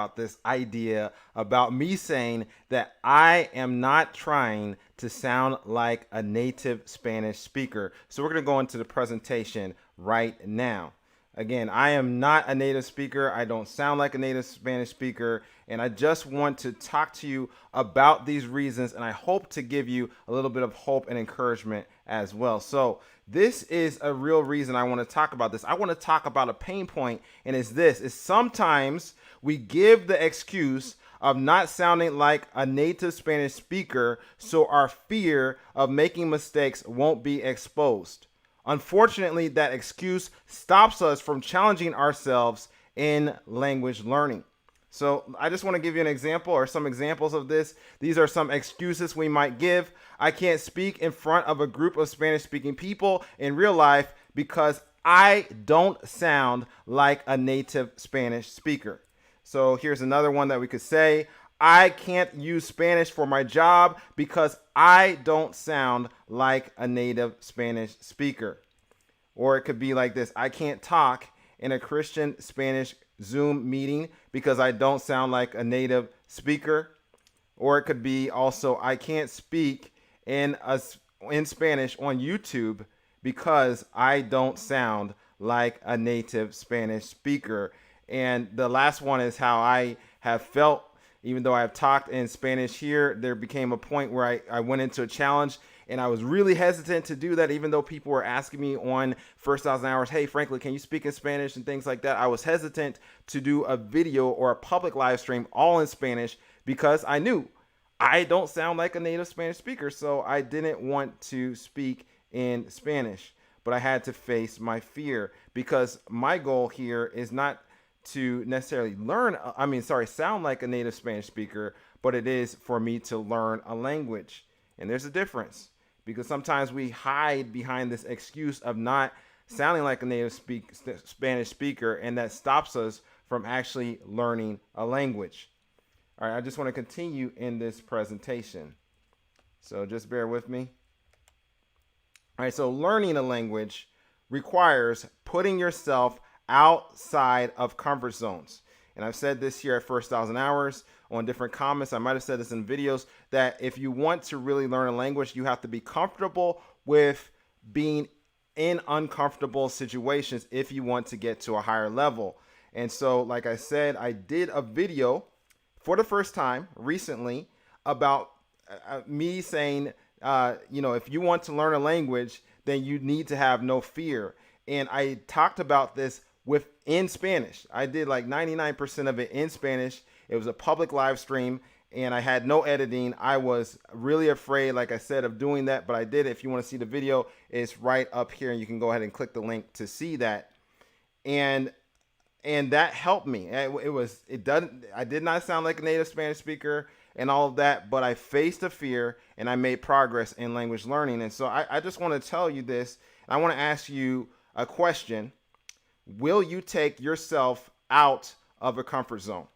about this idea about me saying that I am not trying to sound like a native Spanish speaker. So we're going to go into the presentation right now. Again, I am not a native speaker. I don't sound like a native Spanish speaker. And I just want to talk to you about these reasons. And I hope to give you a little bit of hope and encouragement as well. So, this is a real reason I want to talk about this. I want to talk about a pain point, and it's this: is sometimes we give the excuse of not sounding like a native Spanish speaker so our fear of making mistakes won't be exposed. Unfortunately, that excuse stops us from challenging ourselves in language learning. So I just want to give you an example or some examples of this. These are some excuses we might give. I can't speak in front of a group of Spanish speaking people in real life because I don't sound like a native Spanish speaker. So here's another one that we could say. I can't use Spanish for my job because I don't sound like a native Spanish speaker. Or it could be like this: I can't talk in a Christian Spanish Zoom meeting because I don't sound like a native speaker. Or it could be also, I can't speak in Spanish on YouTube because I don't sound like a native Spanish speaker. And the last one is how I have felt, even though I have talked in Spanish here, there became a point where I went into a challenge and I was really hesitant to do that, even though people were asking me on First Thousand Hours, hey, Franklin, can you speak in Spanish and things like that? I was hesitant to do a video or a public live stream all in Spanish because I knew I don't sound like a native Spanish speaker. So I didn't want to speak in Spanish, but I had to face my fear because my goal here is not to necessarily sound like a native Spanish speaker, but it is for me to learn a language. And there's a difference because sometimes we hide behind this excuse of not sounding like a native Spanish speaker, and that stops us from actually learning a language. All right, I just want to continue in this presentation. So just bear with me. All right, so learning a language requires putting yourself outside of comfort zones. And I've said this here at First Thousand Hours on different comments. I might have said this in videos that if you want to really learn a language, you have to be comfortable with being in uncomfortable situations if you want to get to a higher level. And so, like I said, I did a video for the first time recently about me saying, if you want to learn a language, then you need to have no fear. And I talked about this in Spanish. I did like 99% of it in Spanish. It was a public live stream and I had no editing. I was really afraid, like I said, of doing that, but I did it. If you want to see the video, it's right up here and you can go ahead and click the link to see that. And that helped me. I did not sound like a native Spanish speaker and all of that, but I faced the fear and I made progress in language learning. And so I just want to tell you this. I want to ask you a question. Will you take yourself out of a comfort zone?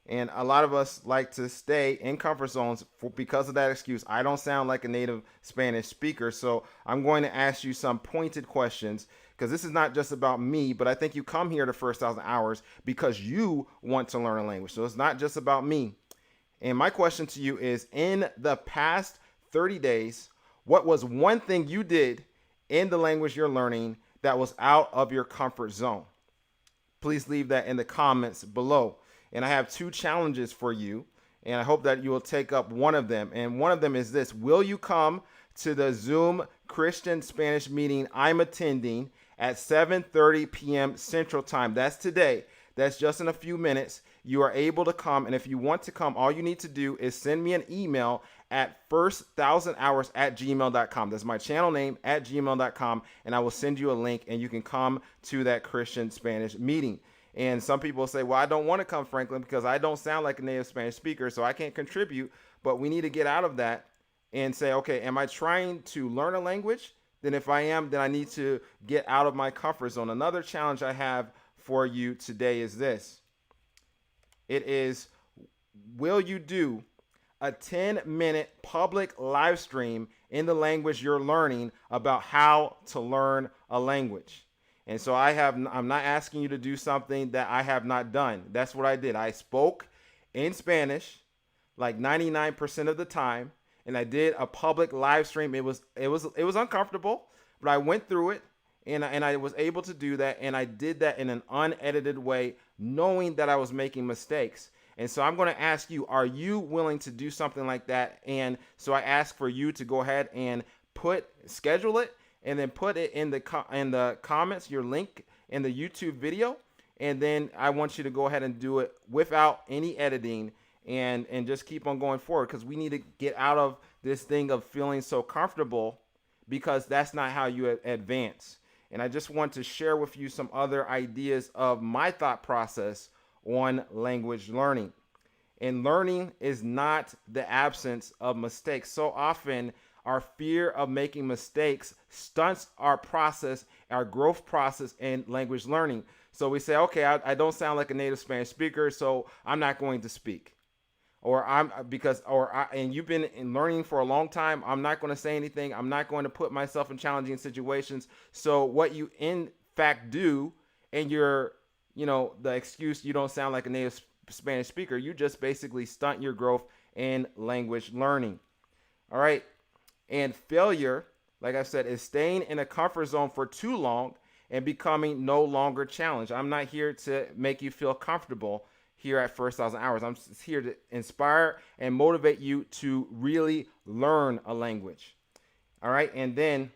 And a lot of us like to stay in comfort zones because of that excuse. I don't sound like a native Spanish speaker. So I'm going to ask you some pointed questions because this is not just about me, but I think you come here to First Thousand Hours because you want to learn a language. So it's not just about me. And my question to you is, in the past 30 days, what was one thing you did in the language you're learning that was out of your comfort zone? Please leave that in the comments below. And I have two challenges for you, and I hope that you will take up one of them. And one of them is this: will you come to the Zoom Christian Spanish meeting I'm attending at 7:30 p.m. Central Time? That's today. That's just in a few minutes. You are able to come, and if you want to come, all you need to do is send me an email at first1000hours@gmail.com. That's my channel name, @gmail.com, and I will send you a link, and you can come to that Christian Spanish meeting. And some people say, well, I don't want to come, Franklin, because I don't sound like a native Spanish speaker, so I can't contribute. But we need to get out of that and say, okay, am I trying to learn a language? Then if I am, then I need to get out of my comfort zone. Another challenge I have for you today is this. It is, will you do a 10-minute public live stream in the language you're learning about how to learn a language? And so I'm not asking you to do something that I have not done. That's what I did. I spoke in Spanish like 99% of the time, and I did a public live stream. It was uncomfortable, but I went through it, and I was able to do that, and I did that in an unedited way, knowing that I was making mistakes. And so I'm going to ask you, are you willing to do something like that? And so I ask for you to go ahead and schedule it, and then put it in the comments, your link in the YouTube video. And then I want you to go ahead and do it without any editing, and just keep on going forward, because we need to get out of this thing of feeling so comfortable, because that's not how you advance. And I just want to share with you some other ideas of my thought process on language learning. And learning is not the absence of mistakes. So often, our fear of making mistakes stunts our process, our growth process in language learning. So we say, okay, I don't sound like a native Spanish speaker, so I'm not going to speak. And you've been learning for a long time, I'm not going to say anything. I'm not going to put myself in challenging situations. So what you in fact do, and the excuse you don't sound like a native Spanish speaker, you just basically stunt your growth in language learning. All right. And failure, like I said, is staying in a comfort zone for too long and becoming no longer challenged. I'm not here to make you feel comfortable here at First 1,000 Hours. I'm here to inspire and motivate you to really learn a language. All right. And then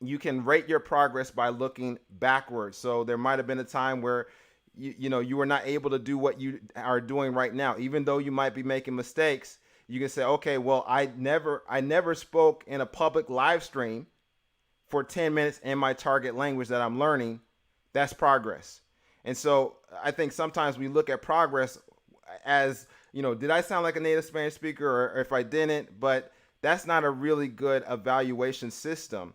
you can rate your progress by looking backwards. So there might have been a time where you were not able to do what you are doing right now. Even though you might be making mistakes, you can say, okay, well, I never spoke in a public live stream for 10 minutes in my target language that I'm learning. That's progress. And so I think sometimes we look at progress as, did I sound like a native Spanish speaker, or if I didn't? But that's not a really good evaluation system.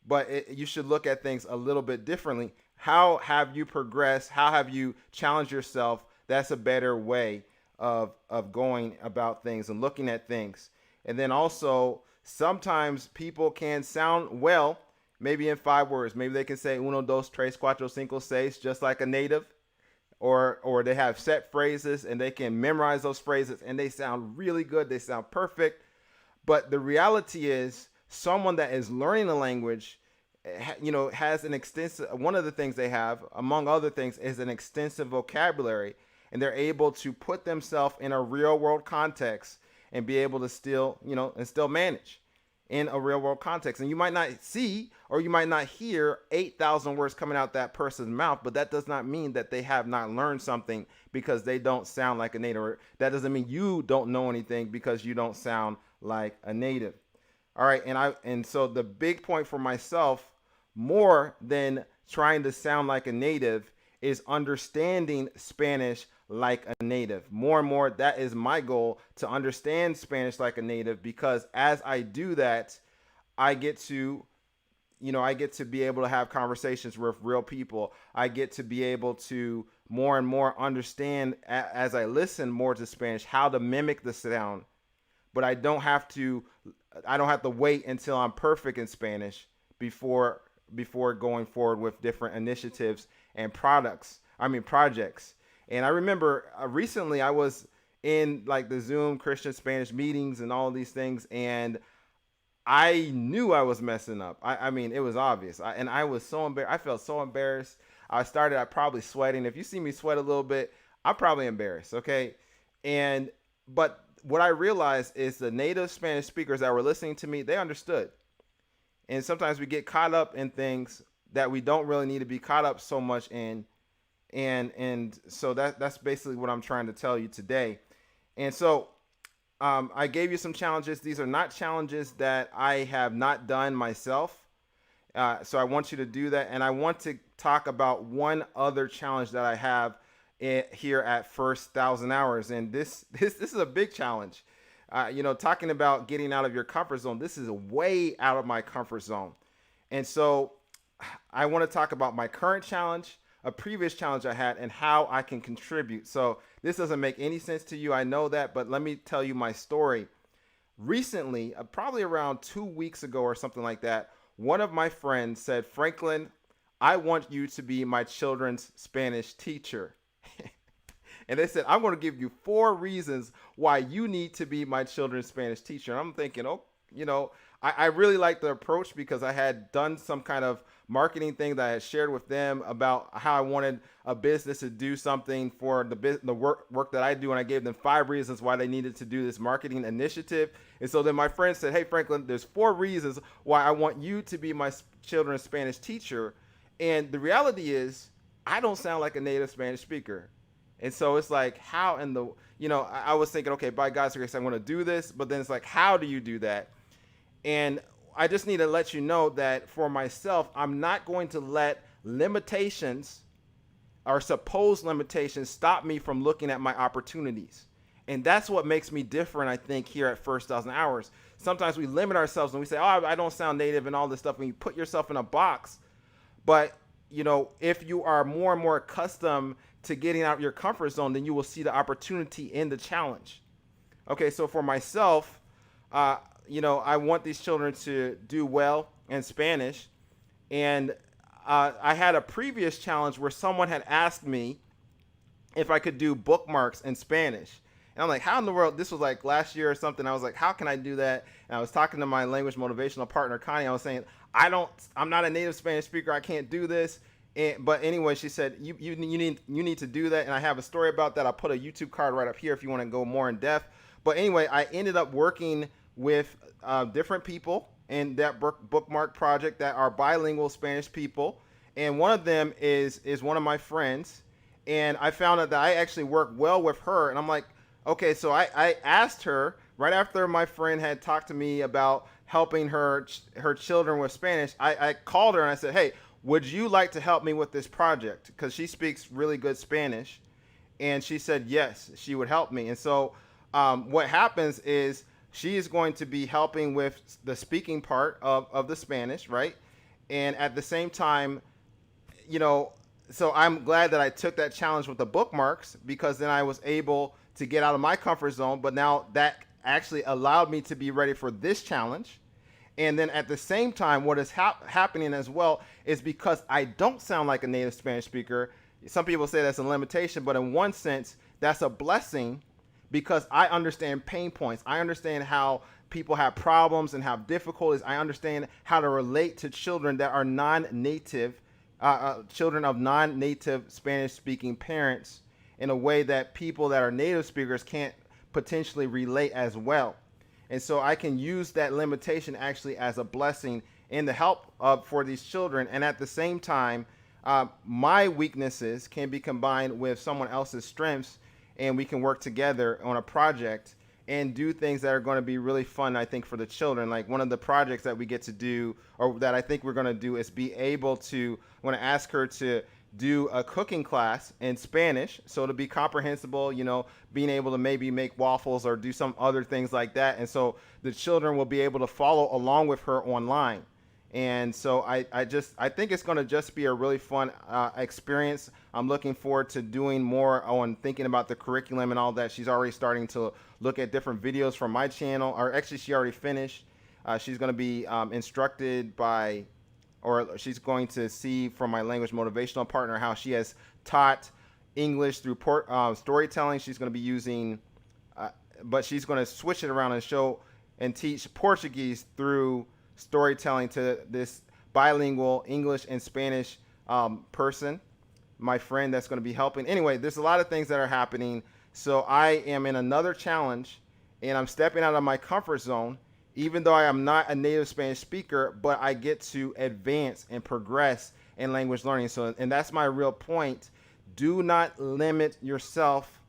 But you should look at things a little bit differently. How have you progressed? How have you challenged yourself? That's a better way of going about things and looking at things. And then also, sometimes people can sound well, maybe in 5 words. Maybe they can say uno, dos, tres, cuatro, cinco, seis, just like a native. Or they have set phrases and they can memorize those phrases and they sound really good. They sound perfect. But the reality is, someone that is learning a language, has an extensive, one of the things they have, among other things, is an extensive vocabulary. And they're able to put themselves in a real world context and be able to still manage in a real world context. And you might not see, or you might not hear 8,000 words coming out that person's mouth, but that does not mean that they have not learned something because they don't sound like a native. That doesn't mean you don't know anything because you don't sound like a native. All right. And so the big point for myself, more than trying to sound like a native, is understanding Spanish like a native. More and more, that is my goal, to understand Spanish like a native, because as I do that, I get to be able to have conversations with real people. I get to be able to more and more understand, as I listen more to Spanish, how to mimic the sound. But I don't have to wait until I'm perfect in Spanish before going forward with different initiatives and projects. And I remember recently I was in like the Zoom Christian Spanish meetings and all these things, and I knew I was messing up. I mean, it was obvious. I was so embarrassed. I felt so embarrassed. I probably sweating. If you see me sweat a little bit, I'm probably embarrassed. Okay. But what I realized is the native Spanish speakers that were listening to me, they understood. And sometimes we get caught up in things that we don't really need to be caught up so much in. And so that's basically what I'm trying to tell you today. And so I gave you some challenges. These are not challenges that I have not done myself. So I want you to do that. And I want to talk about one other challenge that I have here at First 1,000 Hours. And this is a big challenge. Talking about getting out of your comfort zone. This is way out of my comfort zone. And so I want to talk about my current challenge, a previous challenge I had, and how I can contribute. So this doesn't make any sense to you, I know that, but let me tell you my story. Recently, probably around 2 weeks ago or something like that, one of my friends said, Franklin, I want you to be my children's Spanish teacher. And they said, I'm going to give you 4 reasons why you need to be my children's Spanish teacher. And I'm thinking, oh, I really like the approach because I had done some kind of marketing thing that I had shared with them about how I wanted a business to do something for the work that I do. And I gave them 5 reasons why they needed to do this marketing initiative. And so then my friend said, hey, Franklin, there's 4 reasons why I want you to be my children's Spanish teacher. And the reality is, I don't sound like a native Spanish speaker. And so it's like, how in the, I was thinking, okay, by God's grace, I'm going to do this. But then it's like, how do you do that? And I just need to let you know that for myself, I'm not going to let limitations or supposed limitations stop me from looking at my opportunities. And that's what makes me different, I think, here at First Dozen Hours. Sometimes we limit ourselves and we say, oh, I don't sound native and all this stuff. When you put yourself in a box. But, if you are more and more accustomed to getting out of your comfort zone, then you will see the opportunity in the challenge. Okay, so for myself, I want these children to do well in Spanish. And I had a previous challenge where someone had asked me if I could do bookmarks in Spanish. And I'm like, how in the world? This was like last year or something. I was like, how can I do that? And I was talking to my language motivational partner, Connie. I was saying, I'm not a native Spanish speaker. I can't do this. But anyway, she said, you need to do that. And I have a story about that. I'll put a YouTube card right up here if you want to go more in depth. But anyway, I ended up working with different people in that bookmark project that are bilingual Spanish people. And one of them is one of my friends. And I found out that I actually work well with her. And I'm like, okay, so I asked her right after my friend had talked to me about helping her children with Spanish. I called her and I said, hey, would you like to help me with this project? Because she speaks really good Spanish. And she said, yes, she would help me. And so what happens is she is going to be helping with the speaking part of the Spanish, right? And at the same time, so I'm glad that I took that challenge with the bookmarks because then I was able to get out of my comfort zone. But now that actually allowed me to be ready for this challenge. And then at the same time, what is happening as well is because I don't sound like a native Spanish speaker. Some people say that's a limitation, but in one sense, that's a blessing because I understand pain points. I understand how people have problems and have difficulties. I understand how to relate to children that are non-native, children of non-native Spanish-speaking parents in a way that people that are native speakers can't potentially relate as well. And so I can use that limitation actually as a blessing in the help for these children. And at the same time, my weaknesses can be combined with someone else's strengths, and we can work together on a project and do things that are going to be really fun, I think, for the children. Like one of the projects that we get to do, or that I think we're going to do, is be able to, I want to ask her to do a cooking class in Spanish, so to be comprehensible, being able to maybe make waffles or do some other things like that. And so the children will be able to follow along with her online. And so I think it's going to just be a really fun experience. I'm looking forward to doing more on thinking about the curriculum and all that. She's already starting to look at different videos from my channel, or actually she already finished. She's going to be instructed by, or she's going to see from my language motivational partner how she has taught English through storytelling. She's going to be using, but she's going to switch it around and show and teach Portuguese through storytelling to this bilingual English and Spanish person, my friend that's going to be helping. Anyway, there's a lot of things that are happening. So I am in another challenge, and I'm stepping out of my comfort zone, even though I am not a native Spanish speaker, but I get to advance and progress in language learning. So, and that's my real point. Do not limit yourself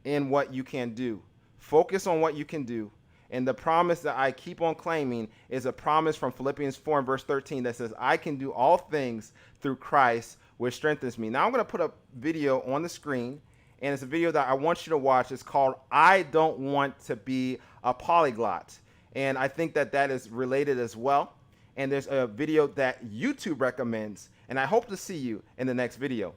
in what you can do. Focus on what you can do. And the promise that I keep on claiming is a promise from Philippians 4 and verse 13 that says, I can do all things through Christ, which strengthens me. Now I'm going to put a video on the screen, and it's a video that I want you to watch. It's called, I Don't Want to Be a Polyglot. And I think that that is related as well. And there's a video that YouTube recommends, and I hope to see you in the next video.